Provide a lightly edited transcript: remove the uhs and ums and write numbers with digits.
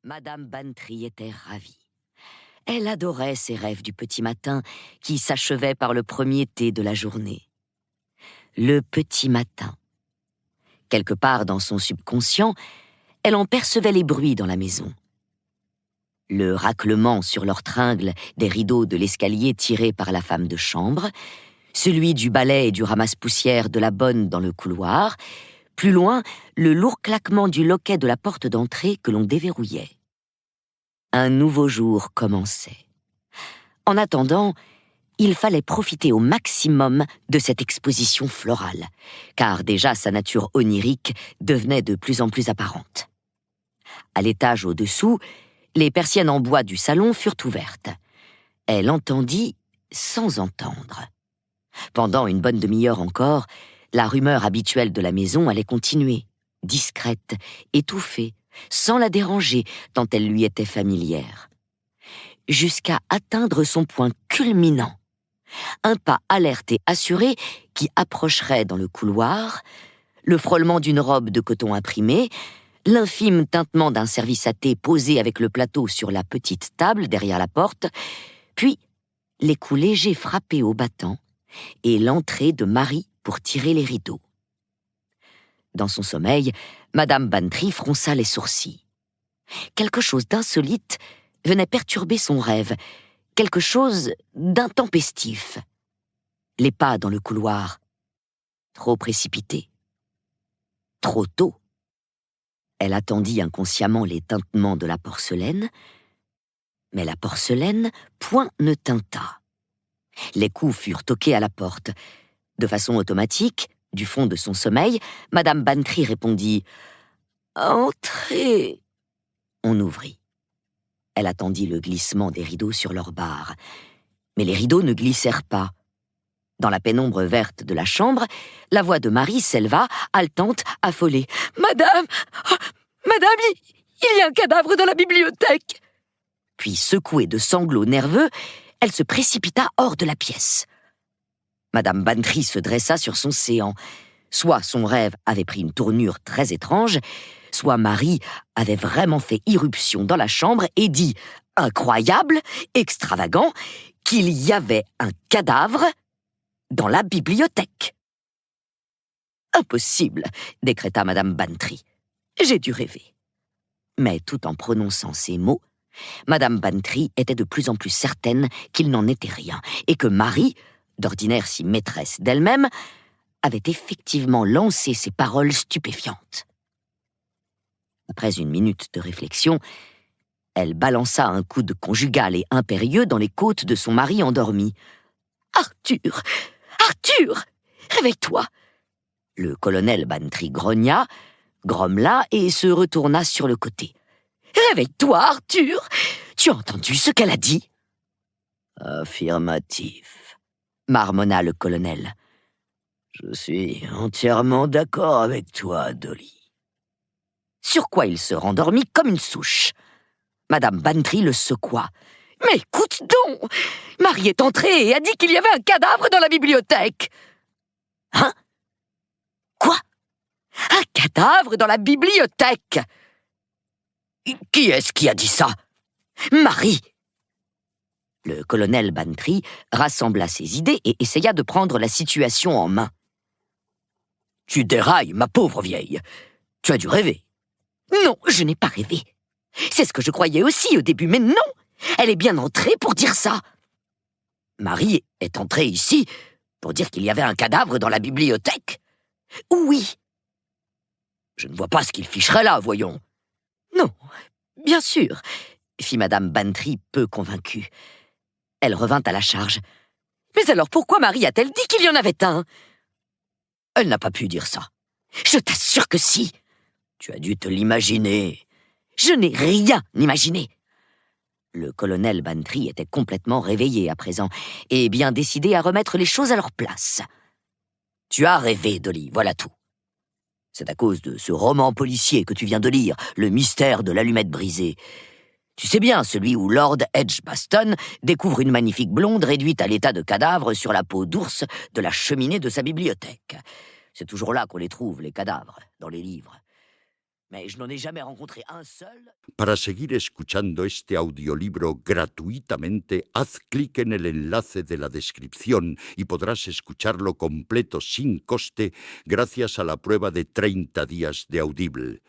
Madame Bantry était ravie. Elle adorait ces rêves du petit matin qui s'achevaient par le premier thé de la journée. Le petit matin. Quelque part dans son subconscient, elle en percevait les bruits dans la maison. Le raclement sur leur tringle des rideaux de l'escalier tiré par la femme de chambre, celui du balai et du ramasse-poussière de la bonne dans le couloir, plus loin, le lourd claquement du loquet de la porte d'entrée que l'on déverrouillait. Un nouveau jour commençait. En attendant, il fallait profiter au maximum de cette exposition florale, car déjà sa nature onirique devenait de plus en plus apparente. À l'étage au-dessous, les persiennes en bois du salon furent ouvertes. Elle entendit sans entendre. Pendant une bonne demi-heure encore, la rumeur habituelle de la maison allait continuer, discrète, étouffée, sans la déranger tant elle lui était familière. Jusqu'à atteindre son point culminant. Un pas alerte et assuré qui approcherait dans le couloir, le frôlement d'une robe de coton imprimé, l'infime tintement d'un service à thé posé avec le plateau sur la petite table derrière la porte, puis les coups légers frappés au battant et l'entrée de Marie pour tirer les rideaux. Dans son sommeil, Madame Bantry fronça les sourcils. Quelque chose d'insolite venait perturber son rêve, quelque chose d'intempestif. Les pas dans le couloir, trop précipités, trop tôt. Elle attendit inconsciemment les tintements de la porcelaine, mais la porcelaine, point ne tinta. Les coups furent toqués à la porte. De façon automatique, du fond de son sommeil, Madame Bantry répondit « Entrez !» On ouvrit. Elle attendit le glissement des rideaux sur leur barre. Mais les rideaux ne glissèrent pas. Dans la pénombre verte de la chambre, la voix de Marie s'éleva, haletante, affolée. « Madame, Madame, il y a un cadavre dans la bibliothèque !» Puis, secouée de sanglots nerveux, elle se précipita hors de la pièce. Madame Bantry se dressa sur son séant. Soit son rêve avait pris une tournure très étrange, soit Marie avait vraiment fait irruption dans la chambre et dit, incroyable, extravagant, qu'il y avait un cadavre dans la bibliothèque. Impossible, décréta Madame Bantry. J'ai dû rêver. Mais tout en prononçant ces mots, Madame Bantry était de plus en plus certaine qu'il n'en était rien, et que Marie, d'ordinaire si maîtresse d'elle-même, avait effectivement lancé ces paroles stupéfiantes. Après une minute de réflexion, elle balança un coude conjugal et impérieux dans les côtes de son mari endormi. « Arthur! Arthur! Réveille-toi !» Le colonel Bantry grogna, grommela et se retourna sur le côté. « Réveille-toi, Arthur! Tu as entendu ce qu'elle a dit ?» « Affirmatif, » marmonna le colonel. « Je suis entièrement d'accord avec toi, Dolly. » Sur quoi il se rendormit comme une souche. Madame Bantry le secoua. « Mais écoute donc! Marie est entrée et a dit qu'il y avait un cadavre dans la bibliothèque. »« Hein? Quoi? Un cadavre dans la bibliothèque? Qui est-ce qui a dit ça? Marie !» Le colonel Bantry rassembla ses idées et essaya de prendre la situation en main. « Tu dérailles, ma pauvre vieille. Tu as dû rêver. »« Non, je n'ai pas rêvé. C'est ce que je croyais aussi au début, mais non! Elle est bien entrée pour dire ça. Marie est entrée ici pour dire qu'il y avait un cadavre dans la bibliothèque? Oui. Je ne vois pas ce qu'il ficherait là, voyons. Non, bien sûr, fit Madame Bantry peu convaincue. Elle revint à la charge. Mais alors pourquoi Marie a-t-elle dit qu'il y en avait un? Elle n'a pas pu dire ça. Je t'assure que si. Tu as dû te l'imaginer. Je n'ai rien imaginé. Le colonel Bantry était complètement réveillé à présent, et bien décidé à remettre les choses à leur place. Tu as rêvé, Dolly, voilà tout. C'est à cause de ce roman policier que tu viens de lire, Le mystère de l'allumette brisée. Tu sais bien, celui où Lord Edgbaston découvre une magnifique blonde réduite à l'état de cadavre sur la peau d'ours de la cheminée de sa bibliothèque. C'est toujours là qu'on les trouve, les cadavres, dans les livres. Mais je n'en ai jamais rencontré un seul. Para seguir escuchando este audiolibro gratuitamente, haz clic en el enlace de la descripción y podrás escucharlo completo sin coste gracias a la prueba de 30 días de Audible.